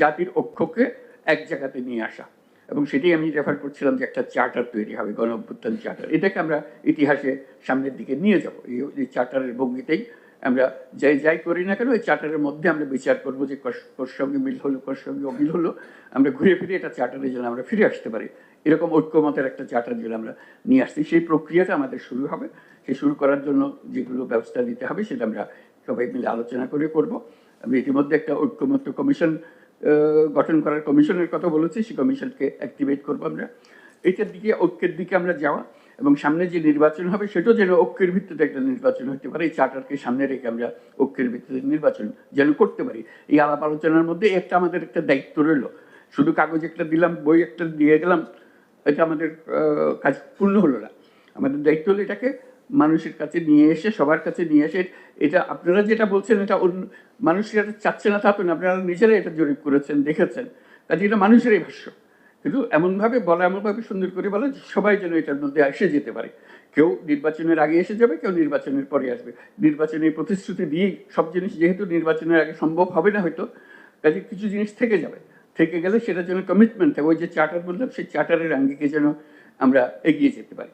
জাতির ঐক্যকে এক জায়গাতে নিয়ে আসা, এবং সেটাই আমি রেফার করছিলাম যে একটা চার্টার তৈরি হবে, গণ অভ্যুত্থান চার্টার। এটাকে আমরা ইতিহাসে সামনের দিকে নিয়ে যাব। এই চার্টারের ভঙ্গিতেই আমরা যাই করি না কেন, এই চার্টারের মধ্যে আমরা বিচার করবো যে কোর সঙ্গে মিল হলো, কোর সঙ্গে অমিল হলো, আমরা ঘুরে ফিরে এটা চার্টারে যেন আমরা ফিরে আসতে পারি। এরকম ঐক্যমতের একটা চার্টার যেন আমরা নিয়ে আসছি, সেই প্রক্রিয়াটা আমাদের শুরু হবে। সেই শুরু করার জন্য যেগুলো ব্যবস্থা নিতে হবে সেটা আমরা সবাই মিলে আলোচনা করে করব। আমি ইতিমধ্যে একটা ঐক্যমত্য কমিশন গঠন করার কমিশনের কথা বলেছি, সেই কমিশনকে অ্যাক্টিভেট করবো আমরা। এইটার দিকে, ঐক্যের দিকে আমরা যাওয়া, এবং সামনে যে নির্বাচন হবে সেটাও যেন ঐক্যের ভিত্তিতে একটা নির্বাচন হতে পারে। এই চার্টারকে সামনে রেখে আমরা ঐক্যের ভিত্তিতে নির্বাচন যেন করতে পারি। এই আলাপ আলোচনার মধ্যে একটা আমাদের একটা দায়িত্ব রইল। শুধু কাগজ একটা দিলাম, বই একটা দিয়ে গেলাম, এটা আমাদের কাজ পূর্ণ হলো না। আমাদের দায়িত্ব হলো এটাকে মানুষের কাছে নিয়ে এসে, সবার কাছে নিয়ে এসে, এটা আপনারা যেটা বলছেন এটা মানুষ এটা চাচ্ছে না তা তো না, আপনারা নিজেরাই এটা জরিপ করেছেন, দেখেছেন, কাজে এটা মানুষেরই ভাষ্য। কিন্তু এমনভাবে বলা, এমনভাবে সুন্দর করে বলা যে সবাই যেন এটার মধ্যে এসে যেতে পারে। কেউ নির্বাচনের আগে এসে যাবে, কেউ নির্বাচনের পরে আসবে। নির্বাচনের প্রতিশ্রুতি দিয়ে সব জিনিস যেহেতু নির্বাচনের আগে সম্ভব হবে না হয়তো, কাজে কিছু জিনিস থেকে যাবে। থেকে গেলে সেটার জন্য কমিটমেন্ট থাকে, ওই যে চার্টার বললাম সেই চার্টারের আঙ্গিকে যেন আমরা এগিয়ে যেতে পারি।